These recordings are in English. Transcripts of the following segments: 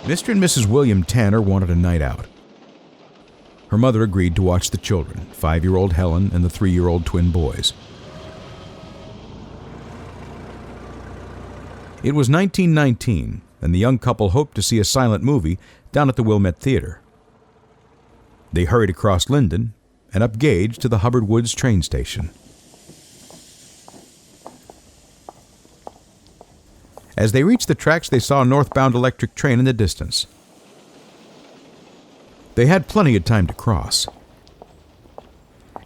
Mr. and Mrs. William Tanner wanted a night out. Her mother agreed to watch the children, 5-year-old Helen and the 3-year-old twin boys. It was 1919, and the young couple hoped to see a silent movie down at the Wilmette Theater. They hurried across Linden and up Gage to the Hubbard Woods train station. As they reached the tracks, they saw a northbound electric train in the distance. They had plenty of time to cross.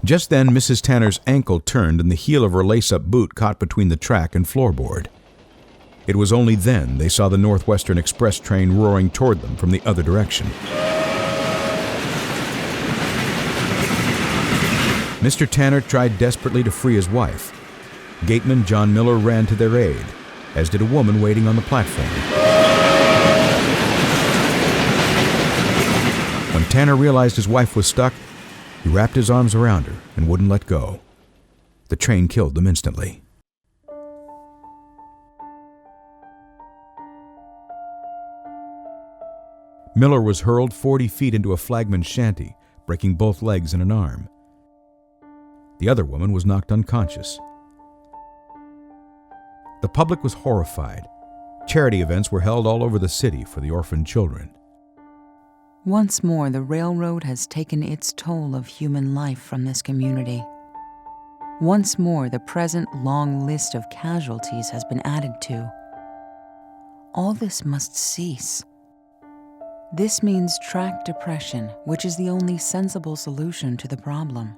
Just then, Mrs. Tanner's ankle turned and the heel of her lace-up boot caught between the track and floorboard. It was only then they saw the Northwestern Express train roaring toward them from the other direction. Mr. Tanner tried desperately to free his wife. Gateman John Miller ran to their aid, as did a woman waiting on the platform. When Tanner realized his wife was stuck, he wrapped his arms around her and wouldn't let go. The train killed them instantly. Miller was hurled 40 feet into a flagman's shanty, breaking both legs and an arm. The other woman was knocked unconscious. The public was horrified. Charity events were held all over the city for the orphaned children. Once more, the railroad has taken its toll of human life from this community. Once more, the present long list of casualties has been added to. All this must cease. This means track depression, which is the only sensible solution to the problem.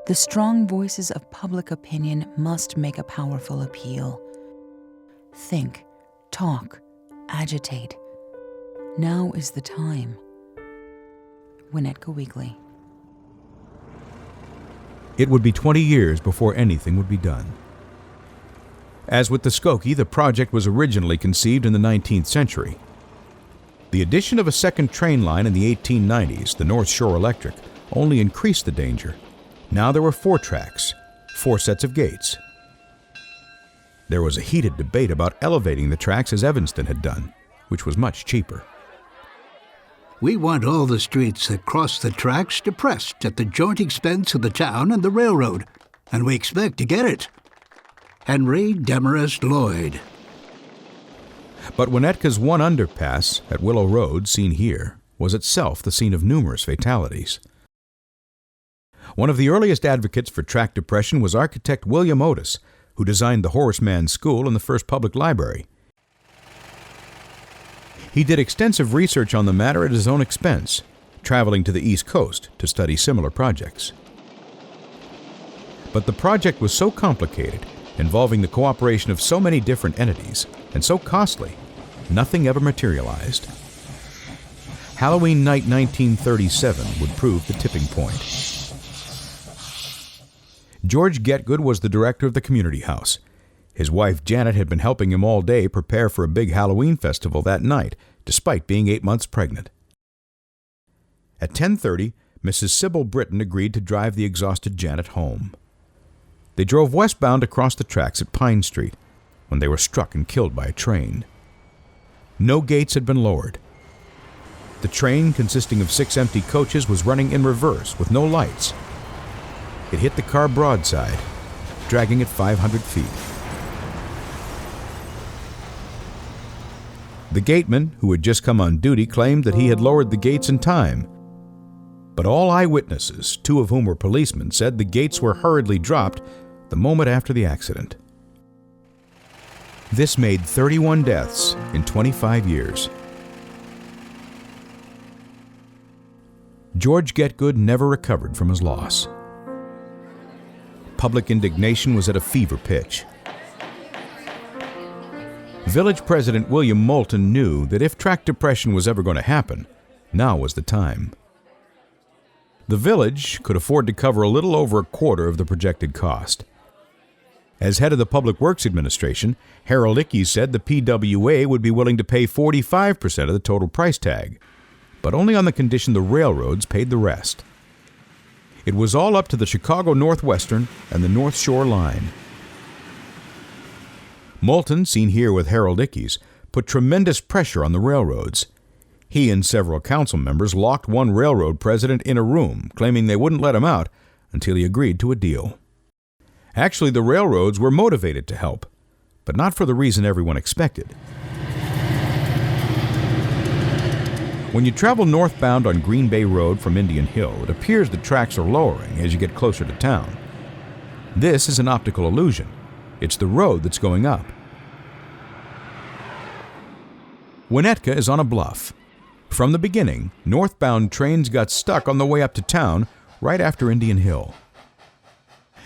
The strong voices of public opinion must make a powerful appeal. Think, talk, agitate. Now is the time. Winnetka Weekly. It would be 20 years before anything would be done. As with the Skokie, the project was originally conceived in the 19th century. The addition of a second train line in the 1890s, the North Shore Electric, only increased the danger. Now there were 4 tracks, 4 sets of gates. There was a heated debate about elevating the tracks as Evanston had done, which was much cheaper. We want all the streets that cross the tracks depressed at the joint expense of the town and the railroad, and we expect to get it. Henry Demarest Lloyd. But Winnetka's one underpass at Willow Road, seen here, was itself the scene of numerous fatalities. One of the earliest advocates for track depression was architect William Otis, who designed the Horace Mann School and the first public library. He did extensive research on the matter at his own expense, traveling to the East Coast to study similar projects. But the project was so complicated, involving the cooperation of so many different entities, and so costly, nothing ever materialized. Halloween night 1937 would prove the tipping point. George Getgood was the director of the community house. His wife Janet had been helping him all day prepare for a big Halloween festival that night, despite being 8 months pregnant. At 10:30, Mrs. Sybil Britton agreed to drive the exhausted Janet home. They drove westbound across the tracks at Pine Street when they were struck and killed by a train. No gates had been lowered. The train, consisting of 6 empty coaches, was running in reverse with no lights. It hit the car broadside, dragging it 500 feet. The gateman, who had just come on duty, claimed that he had lowered the gates in time. But all eyewitnesses, 2 of whom were policemen, said the gates were hurriedly dropped the moment after the accident. This made 31 deaths in 25 years. George Getgood never recovered from his loss. Public indignation was at a fever pitch. Village President William Moulton knew that if track depression was ever going to happen, now was the time. The village could afford to cover a little over a quarter of the projected cost. As head of the Public Works Administration, Harold Ickes said the PWA would be willing to pay 45% of the total price tag, but only on the condition the railroads paid the rest. It was all up to the Chicago Northwestern and the North Shore Line. Moulton, seen here with Harold Ickes, put tremendous pressure on the railroads. He and several council members locked one railroad president in a room, claiming they wouldn't let him out until he agreed to a deal. Actually, the railroads were motivated to help, but not for the reason everyone expected. When you travel northbound on Green Bay Road from Indian Hill, it appears the tracks are lowering as you get closer to town. This is an optical illusion. It's the road that's going up. Winnetka is on a bluff. From the beginning, northbound trains got stuck on the way up to town right after Indian Hill.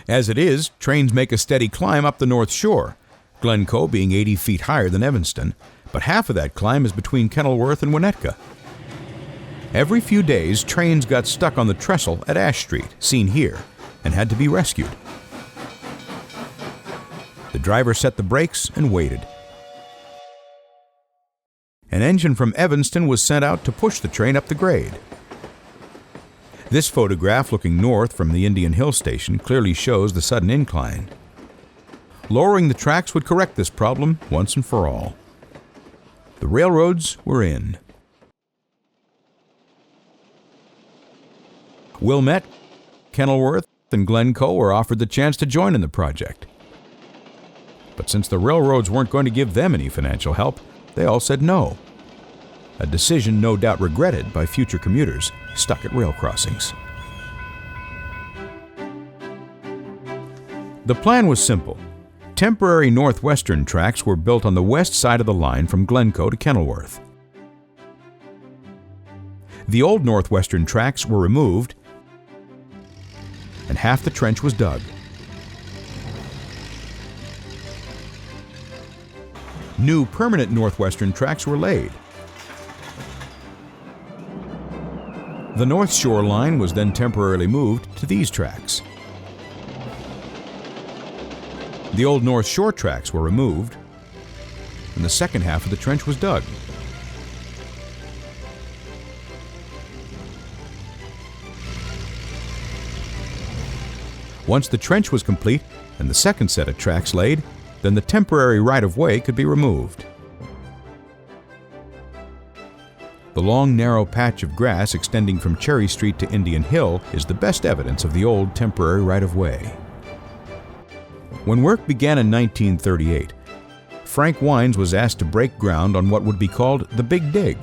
As it is, trains make a steady climb up the North Shore, Glencoe being 80 feet higher than Evanston, but half of that climb is between Kenilworth and Winnetka. Every few days, trains got stuck on the trestle at Ash Street, seen here, and had to be rescued. The driver set the brakes and waited. An engine from Evanston was sent out to push the train up the grade. This photograph looking north from the Indian Hill station clearly shows the sudden incline. Lowering the tracks would correct this problem once and for all. The railroads were in. Wilmette, Kenilworth, and Glencoe were offered the chance to join in the project. But since the railroads weren't going to give them any financial help, they all said no. A decision no doubt regretted by future commuters stuck at rail crossings. The plan was simple. Temporary northwestern tracks were built on the west side of the line from Glencoe to Kenilworth. The old northwestern tracks were removed, and half the trench was dug. New permanent northwestern tracks were laid. The North Shore line was then temporarily moved to these tracks. The old North Shore tracks were removed, and the second half of the trench was dug. Once the trench was complete and the second set of tracks laid, then the temporary right-of-way could be removed. The long, narrow patch of grass extending from Cherry Street to Indian Hill is the best evidence of the old temporary right-of-way. When work began in 1938, Frank Wines was asked to break ground on what would be called the Big Dig.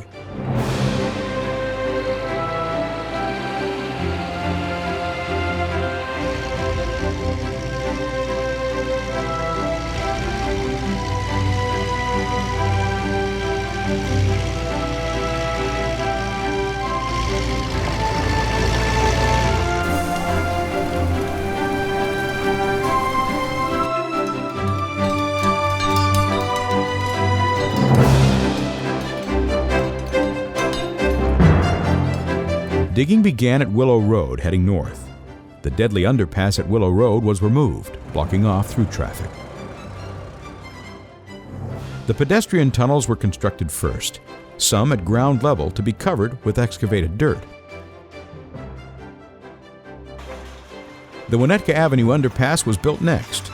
Digging began at Willow Road, heading north. The deadly underpass at Willow Road was removed, blocking off through traffic. The pedestrian tunnels were constructed first, some at ground level to be covered with excavated dirt. The Winnetka Avenue underpass was built next,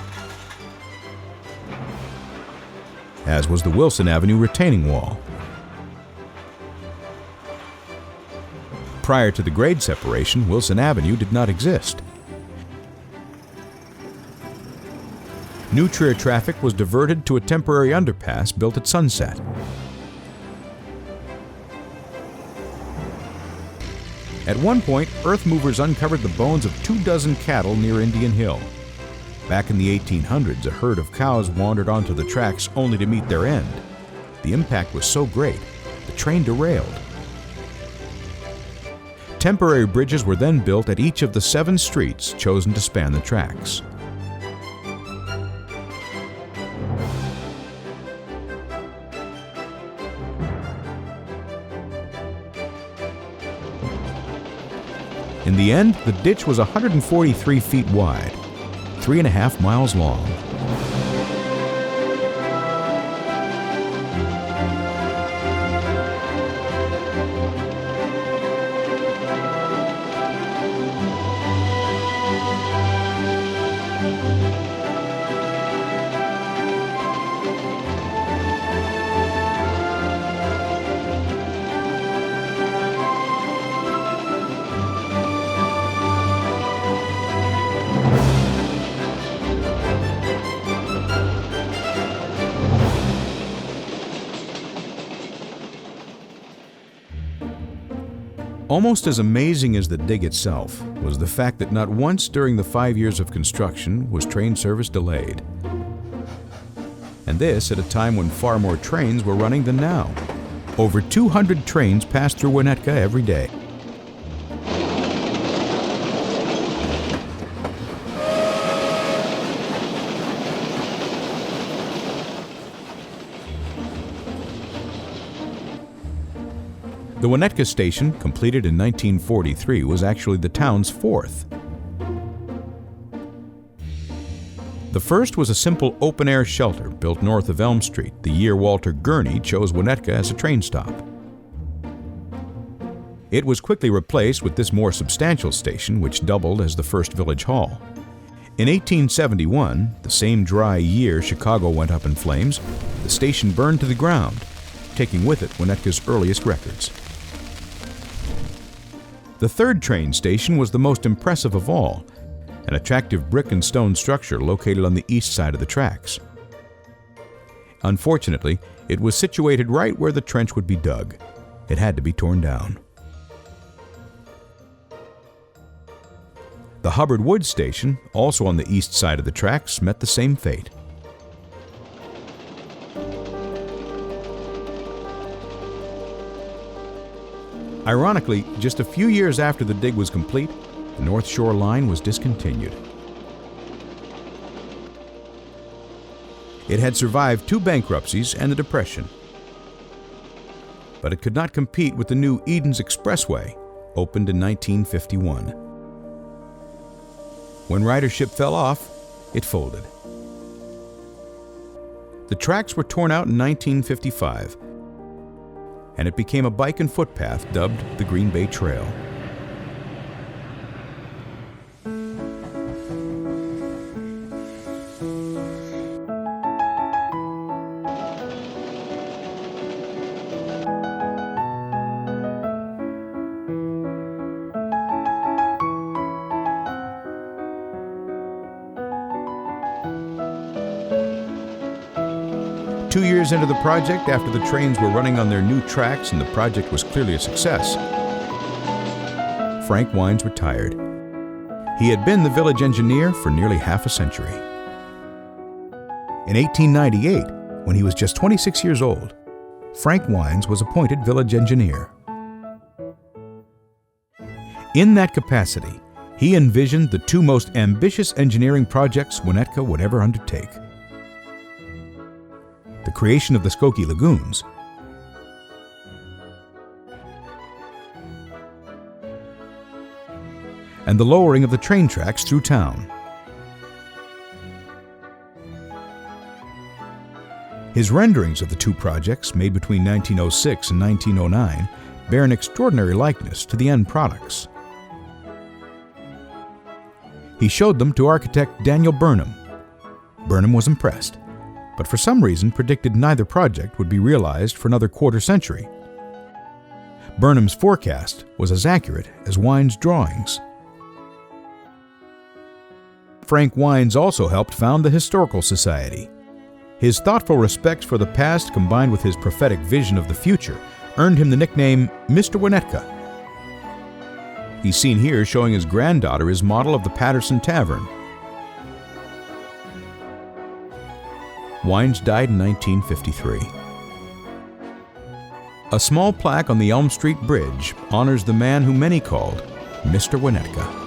as was the Wilson Avenue retaining wall. Prior to the grade separation, Wilson Avenue did not exist. New Trier traffic was diverted to a temporary underpass built at Sunset. At one point, earth movers uncovered the bones of 24 cattle near Indian Hill. Back in the 1800s, a herd of cows wandered onto the tracks only to meet their end. The impact was so great, the train derailed. Temporary bridges were then built at each of the 7 streets chosen to span the tracks. In the end, the ditch was 143 feet wide, 3.5 miles long. Almost as amazing as the dig itself was the fact that not once during the 5 years of construction was train service delayed. And this at a time when far more trains were running than now. Over 200 trains pass through Winnetka every day. The Winnetka station, completed in 1943, was actually the town's fourth. The first was a simple open-air shelter built north of Elm Street the year Walter Gurney chose Winnetka as a train stop. It was quickly replaced with this more substantial station, which doubled as the first village hall. In 1871, the same dry year Chicago went up in flames, the station burned to the ground, taking with it Winnetka's earliest records. The third train station was the most impressive of all, an attractive brick and stone structure located on the east side of the tracks. Unfortunately, it was situated right where the trench would be dug. It had to be torn down. The Hubbard Woods station, also on the east side of the tracks, met the same fate. Ironically, just a few years after the dig was complete, the North Shore line was discontinued. It had survived 2 bankruptcies and the Depression, but it could not compete with the new Eden's Expressway, opened in 1951. When ridership fell off, it folded. The tracks were torn out in 1955, and it became a bike and footpath dubbed the Green Bay Trail. Two years into the project, after the trains were running on their new tracks and the project was clearly a success, Frank Wines retired. He had been the village engineer for nearly half a century. In 1898, when he was just 26 years old, Frank Wines was appointed village engineer. In that capacity, he envisioned the 2 most ambitious engineering projects Winnetka would ever undertake: the creation of the Skokie Lagoons and the lowering of the train tracks through town. His renderings of the 2 projects, made between 1906 and 1909, bear an extraordinary likeness to the end products. He showed them to architect Daniel Burnham. Burnham was impressed, but for some reason predicted neither project would be realized for another quarter century. Burnham's forecast was as accurate as Wines' drawings. Frank Wines also helped found the Historical Society. His thoughtful respect for the past combined with his prophetic vision of the future earned him the nickname Mr. Winnetka. He's seen here showing his granddaughter his model of the Patterson Tavern. Wines died in 1953. A small plaque on the Elm Street Bridge honors the man who many called Mr. Winnetka.